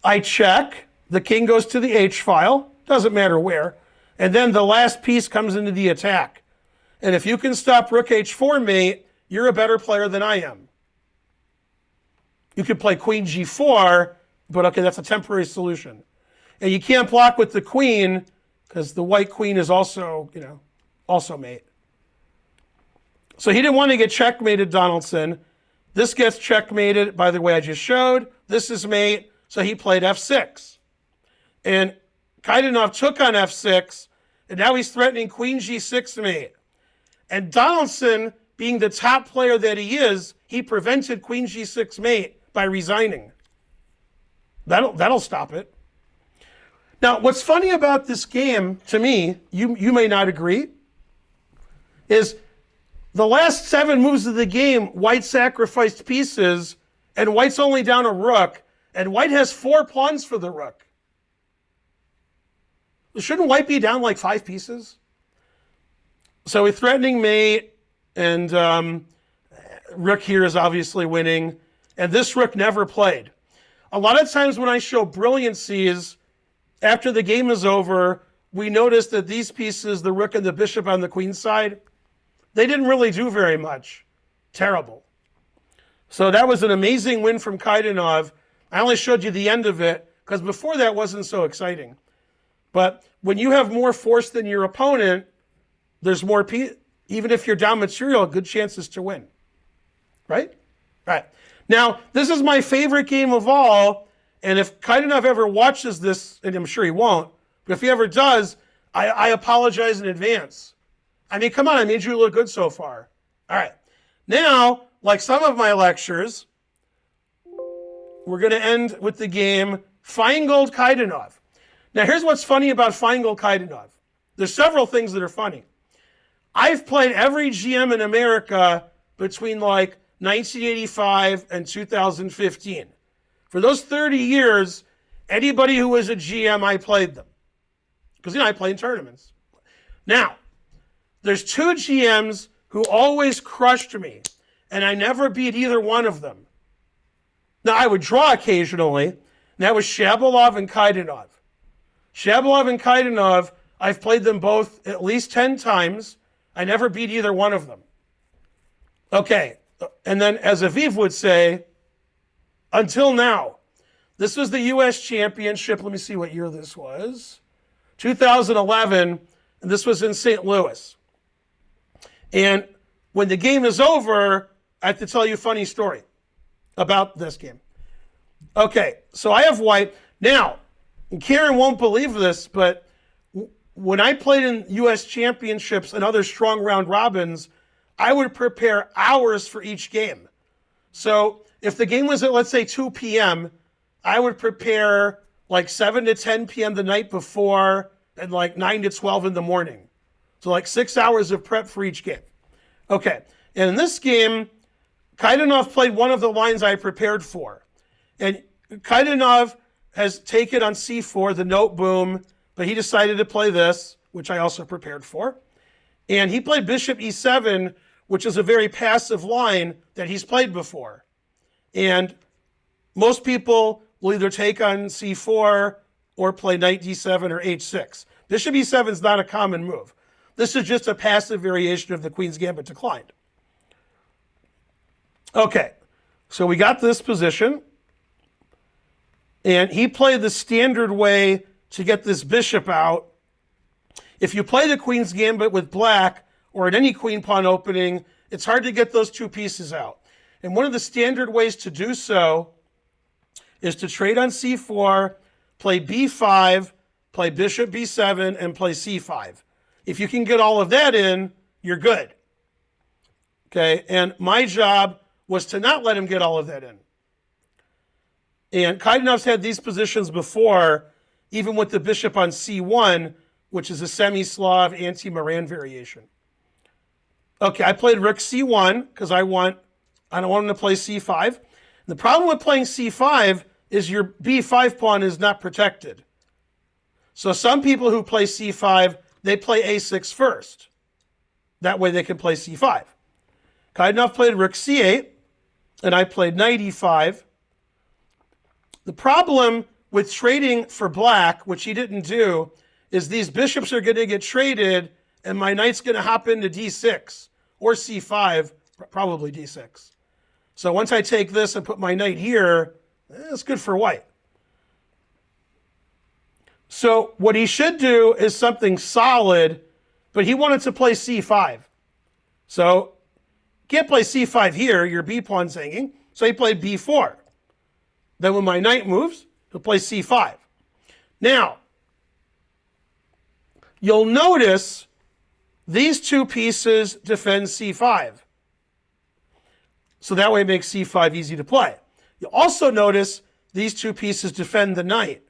I check. The king goes to the h file. Doesn't matter where. And then the last piece comes into the attack. And if you can stop rook h4 mate, you're a better player than I am. You could play queen g4, but okay, that's a temporary solution. And you can't block with the queen, because the white queen is also, also mate. So he didn't want to get checkmated, Donaldson. This gets checkmated by the way I just showed. This is mate, so he played f6. And Kaidanov took on f6, and now he's threatening queen g6 mate. And Donaldson, being the top player that he is, he prevented queen g6 mate by resigning. That'll stop it. Now, what's funny about this game, to me, you may not agree, is the last 7 moves of the game, white sacrificed pieces, and white's only down a rook, and white has 4 pawns for the rook. Shouldn't white be down like 5 pieces? So we're threatening mate, and rook here is obviously winning, and this rook never played. A lot of times when I show brilliancies, after the game is over, we notice that these pieces, the rook and the bishop on the queen side, they didn't really do very much. Terrible. So that was an amazing win from Kaidanov. I only showed you the end of it because before that wasn't so exciting. But when you have more force than your opponent, there's more, even if you're down material, good chances to win. Right? Right. Now, this is my favorite game of all. And if Kaidanov ever watches this, and I'm sure he won't, but if he ever does, I apologize in advance. I mean, come on, I made you look good so far. All right. Now, like some of my lectures, we're going to end with the game Finegold Kaidanov. Now, here's what's funny about Finegold Kaidanov. There's several things that are funny. I've played every GM in America between like 1985 and 2015. For those 30 years, anybody who was a GM, I played them. Because, I play in tournaments. Now, there's two GMs who always crushed me, and I never beat either one of them. Now, I would draw occasionally, and that was Shabalov and Kaidanov. Shabalov and Kaidanov, I've played them both at least 10 times. I never beat either one of them. Okay, and then as Aviv would say, until now. This was the U.S. Championship. Let me see what year this was. 2011, and this was in St. Louis. And when the game is over, I have to tell you a funny story about this game. Okay, so I have white. Now, Karen won't believe this, but when I played in U.S. Championships and other strong round robins, I would prepare hours for each game. So if the game was at, let's say, 2 p.m., I would prepare like 7 to 10 p.m. the night before and like 9 to 12 in the morning. So like 6 hours of prep for each game. Okay, and in this game, Kaidanov played one of the lines I prepared for. And Kaidanov has taken on c4, the note boom, but he decided to play this, which I also prepared for. And he played bishop e7, which is a very passive line that he's played before. And most people will either take on c4 or play knight d7 or h6. Bishop e7 is not a common move. This is just a passive variation of the Queen's Gambit declined. Okay, so we got this position. And he played the standard way to get this bishop out. If you play the Queen's Gambit with black or at any queen pawn opening, it's hard to get those two pieces out. And one of the standard ways to do so is to trade on c4, play b5, play bishop b7, and play c5. If you can get all of that in, you're good. Okay, and my job was to not let him get all of that in. And Kaidanov's had these positions before, even with the bishop on c1, which is a semi-Slav anti-Moran variation. Okay, I played rook c1 because I don't want him to play c5. The problem with playing c5 is your b5 pawn is not protected. So some people who play c5, they play a6 first. That way they can play c5. Kaidanov played rook c8, and I played knight e5. The problem with trading for black, which he didn't do, is these bishops are going to get traded, and my knight's going to hop into d6 or c5, probably d6. So once I take this and put my knight here, it's good for white. So what he should do is something solid, but he wanted to play c5. So can't play c5 here, your b pawn's hanging, so he played b4. Then when my knight moves, he'll play c5. Now, you'll notice these two pieces defend c5. So that way it makes c5 easy to play. You'll also notice these two pieces defend the knight.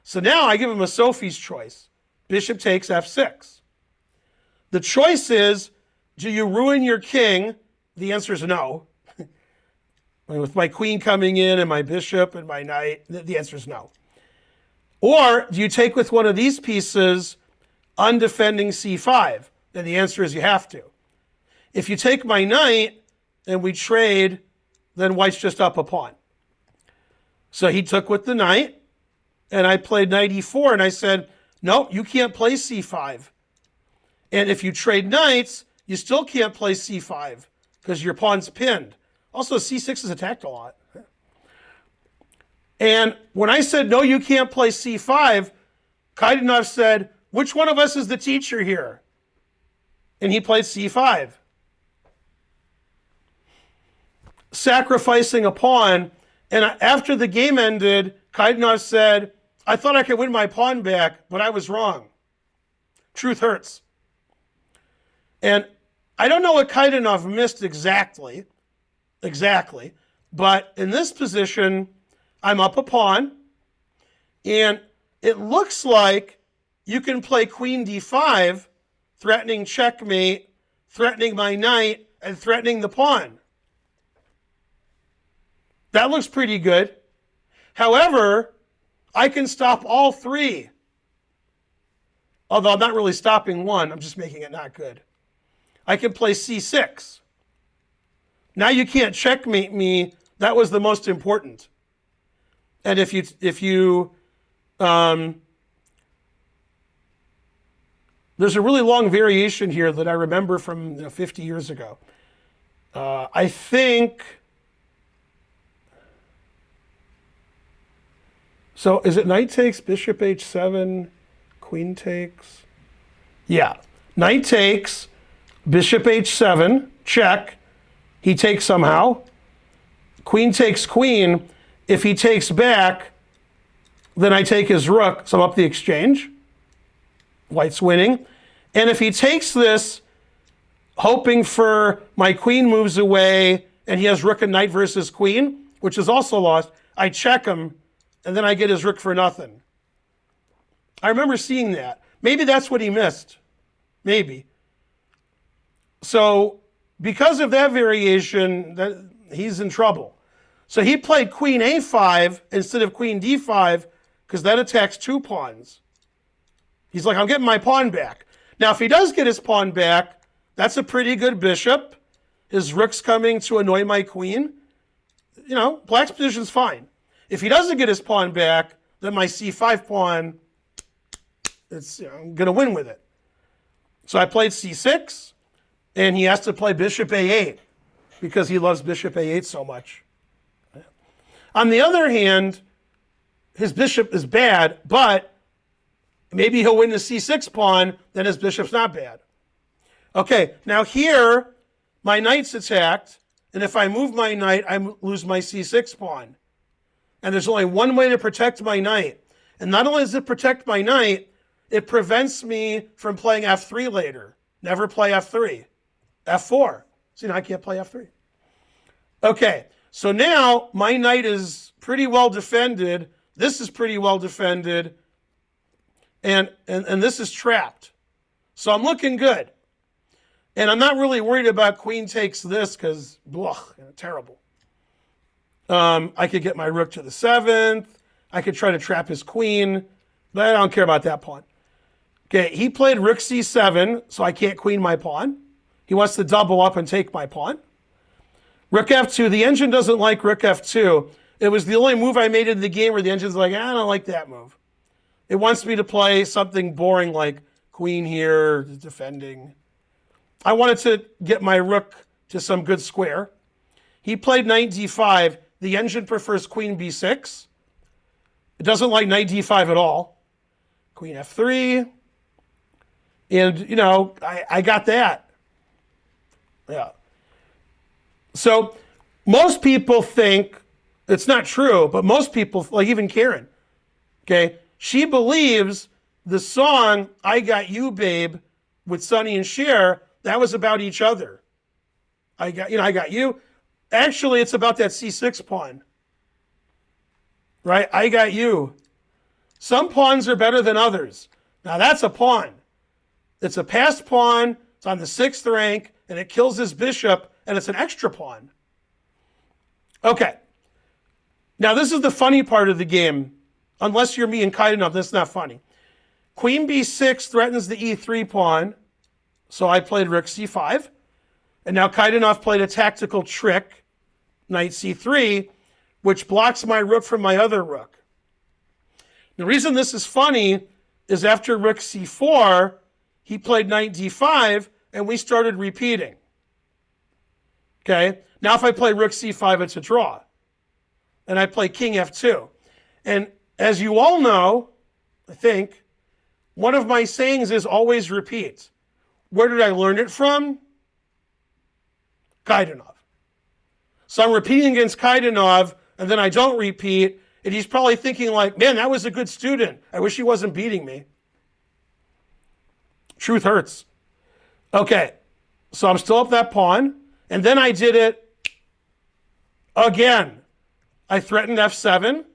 So now I give him a Sophie's choice. Bishop takes f6. The choice is, do you ruin your king? The answer is no. With my queen coming in and my bishop and my knight, the answer is no. Or do you take with one of these pieces, undefending c5? Then the answer is you have to. If you take my knight and we trade, then white's just up a pawn. So he took with the knight, and I played knight e4, and I said, no, you can't play c5. And if you trade knights, you still can't play c5 because your pawn's pinned. Also, c6 is attacked a lot. And when I said, no, you can't play c5, Kaidanov said, which one of us is the teacher here? And he played c5. Sacrificing a pawn. And after the game ended, Kaidanov said, I thought I could win my pawn back, but I was wrong. Truth hurts. And I don't know what Kaidanov missed exactly, but in this position, I'm up a pawn, and it looks like you can play queen d5, threatening checkmate, threatening my knight, and threatening the pawn. That looks pretty good. However, I can stop all three. Although I'm not really stopping one, I'm just making it not good. I can play c6. Now you can't checkmate me. That was the most important. And if you there's a really long variation here that I remember from 50 years ago. I think, so is it knight takes, bishop h7, queen takes? Yeah, knight takes, bishop h7, check. He takes somehow. Queen takes queen. If he takes back, then I take his rook, so I'm up the exchange. White's winning. And if he takes this, hoping for my queen moves away, and he has rook and knight versus queen, which is also lost, I check him, and then I get his rook for nothing. I remember seeing that. Maybe that's what he missed. Maybe. So because of that variation, he's in trouble. So he played queen a5 instead of queen d5 because that attacks two pawns. He's like, I'm getting my pawn back. Now, if he does get his pawn back, that's a pretty good bishop. His rook's coming to annoy my queen. You know, black's position's fine. If he doesn't get his pawn back, then my c5 pawn, I'm going to win with it. So I played c6, and he has to play bishop a8 because he loves bishop a8 so much. On the other hand, his bishop is bad, but maybe he'll win the c6 pawn, then his bishop's not bad. Okay, now here, my knight's attacked, and if I move my knight, I lose my c6 pawn. And there's only one way to protect my knight. And not only does it protect my knight, it prevents me from playing f3 later. Never play f3. f4. See, now I can't play f3. Okay, so now my knight is pretty well defended. This is pretty well defended. And this is trapped. So I'm looking good. And I'm not really worried about queen takes this because, terrible. I could get my rook to the 7th. I could try to trap his queen, but I don't care about that pawn. Okay, he played rook c7, so I can't queen my pawn. He wants to double up and take my pawn. Rook f2, the engine doesn't like rook f2. It was the only move I made in the game where the engine's like, I don't like that move. It wants me to play something boring like queen here, defending. I wanted to get my rook to some good square. He played knight d5. The engine prefers queen b6. It doesn't like knight d5 at all. Queen f3. And, you know, I got that. Yeah. So most people think, it's not true, but most people, like even Karen, okay, she believes the song I Got You, Babe, with Sonny and Cher, that was about each other. I got you. Actually, it's about that c6 pawn. Right? I got you. Some pawns are better than others. Now that's a pawn. It's a passed pawn. It's on the 6th rank, and it kills his bishop, and it's an extra pawn. Okay. Now this is the funny part of the game. Unless you're me and Kaidanov, that's not funny. Queen b6 threatens the e3 pawn, so I played rook c5. And now Kaidanov played a tactical trick, knight c3, which blocks my rook from my other rook. The reason this is funny is after rook c4, he played knight d5, and we started repeating. Okay, now if I play rook c5, it's a draw. And I play king f2. And as you all know, I think, one of my sayings is always repeat. Where did I learn it from? Kaidanov. So I'm repeating against Kaidanov, and then I don't repeat, and he's probably thinking like, man, that was a good student. I wish he wasn't beating me. Truth hurts. Okay, so I'm still up that pawn, and then I did it again. I threatened f7.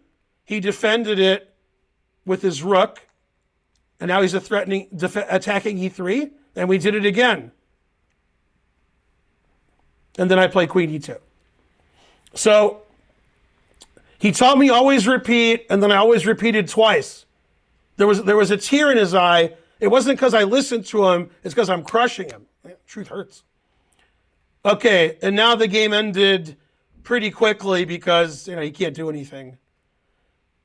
He defended it with his rook, and now he's attacking e3, and we did it again. And then I play queen e2. So he taught me always repeat, and then I always repeated twice. There was a tear in his eye. It wasn't because I listened to him, it's because I'm crushing him. Truth hurts. Okay, and now the game ended pretty quickly because he can't do anything.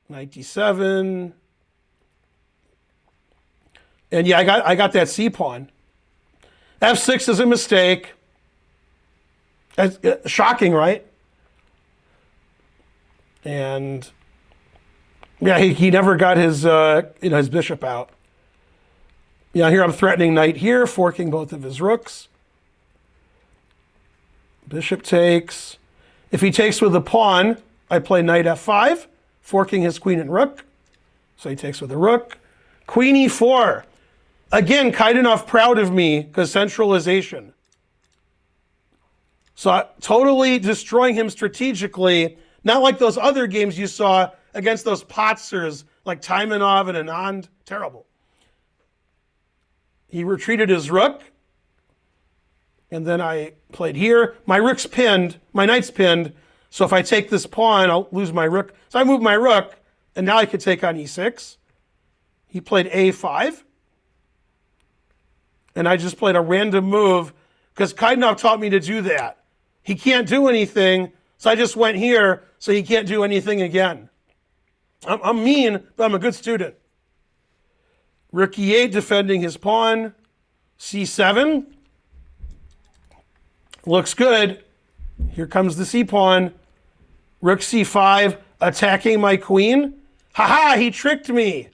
Knight d7. And yeah, I got that c pawn. f6 is a mistake. That's shocking, right? And yeah, he never got his his bishop out. Yeah, here I'm threatening knight here, forking both of his rooks. Bishop takes. If he takes with a pawn, I play knight f5, forking his queen and rook. So he takes with a rook. Queen e4. Again, Kaidanov proud of me because centralization. So totally destroying him strategically, not like those other games you saw against those Potzers like Taimanov and Anand. Terrible. He retreated his rook, and then I played here. My rook's pinned, my knight's pinned, so if I take this pawn, I'll lose my rook. So I moved my rook, and now I could take on e6. He played a5, and I just played a random move because Kaidanov taught me to do that. He can't do anything, so I just went here so he can't do anything again. I'm mean, but I'm a good student. Rook e8 defending his pawn. c7. Looks good. Here comes the c pawn. Rook c5 attacking my queen. Ha! He tricked me.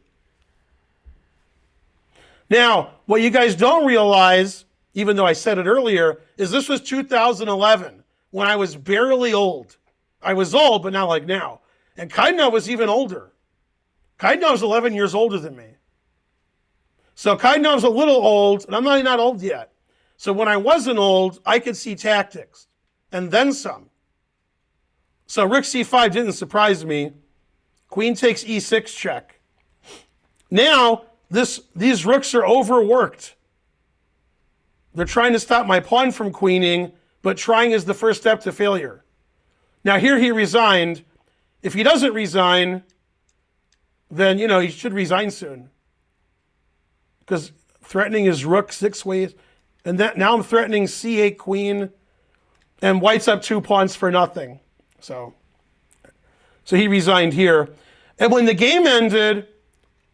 Now, what you guys don't realize, even though I said it earlier, is this was 2011 when I was barely old. I was old, but not like now. And Kaidanov was even older. Kaidanov's 11 years older than me. So Kaidanov's a little old, and I'm not old yet. So when I wasn't old, I could see tactics, and then some. So rook c5 didn't surprise me. Queen takes e6 check. Now, these rooks are overworked. They're trying to stop my pawn from queening, but trying is the first step to failure. Now here he resigned. If he doesn't resign, then he should resign soon. Because threatening his rook 6 ways, and now I'm threatening c8 queen, and white's up 2 pawns for nothing. So he resigned here. And when the game ended,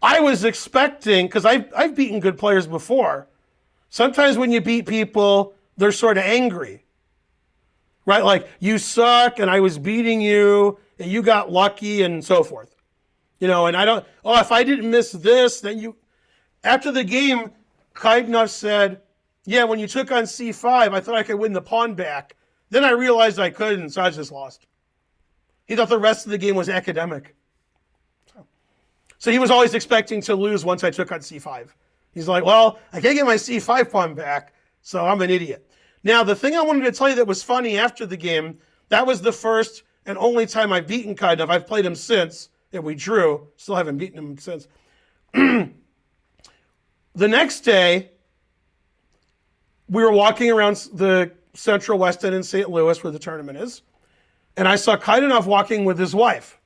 I was expecting, because I've beaten good players before. Sometimes when you beat people, they're sort of angry. Right? Like, you suck, and I was beating you, and you got lucky, and so forth. And if I didn't miss this, then you... After the game, Kaidanov said, yeah, when you took on c5, I thought I could win the pawn back. Then I realized I couldn't, so I just lost. He thought the rest of the game was academic. So he was always expecting to lose once I took on c5. He's like, well, I can't get my c5 pawn back, so I'm an idiot. Now, the thing I wanted to tell you that was funny after the game, that was the first and only time I've beaten Kaidanov. I've played him since, and we drew. Still haven't beaten him since. The next day, we were walking around the Central West End in St. Louis where the tournament is, and I saw Kaidanov walking with his wife.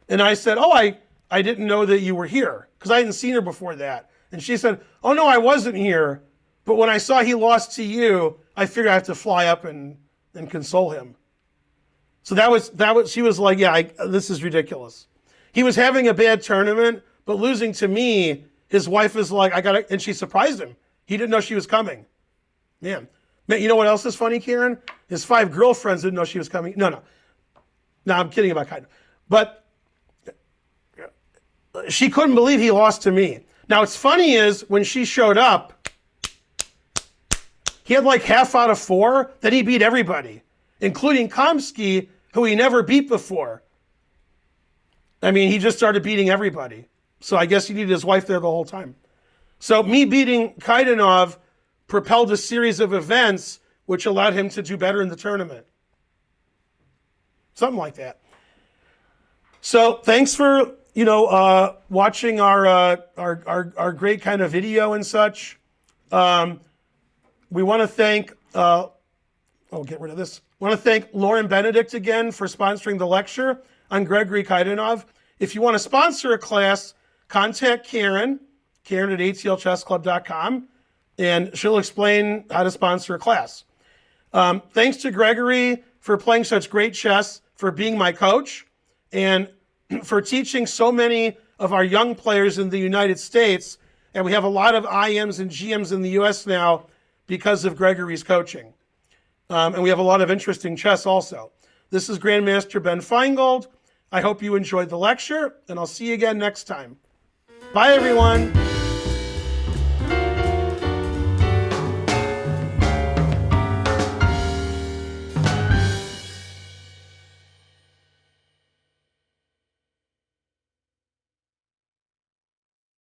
And I said, oh, I didn't know that you were here, because I hadn't seen her before that. And she said, oh, no, I wasn't here. But when I saw he lost to you, I figured I have to fly up and console him. So that was, she was like, yeah, this is ridiculous. He was having a bad tournament, but losing to me, his wife is like, and she surprised him. He didn't know she was coming. Man, you know what else is funny, Karen? His 5 girlfriends didn't know she was coming. No, I'm kidding about Kaidanov. But she couldn't believe he lost to me. Now, what's funny is when she showed up, he had like half out of 4, then he beat everybody, including Kamsky, who he never beat before. I mean, he just started beating everybody. So I guess he needed his wife there the whole time. So me beating Kaidanov propelled a series of events which allowed him to do better in the tournament. Something like that. So thanks for, watching our great kind of video and such. We want to thank, get rid of this. Want to thank Lauren Benedict again for sponsoring the lecture on Gregory Kaidanov. If you want to sponsor a class, contact Karen at atlchessclub.com, and she'll explain how to sponsor a class. Thanks to Gregory for playing such great chess, for being my coach, and for teaching so many of our young players in the United States. And we have a lot of IMs and GMs in the US now because of Gregory's coaching. And we have a lot of interesting chess also. This is Grandmaster Ben Finegold. I hope you enjoyed the lecture, and I'll see you again next time. Bye, everyone.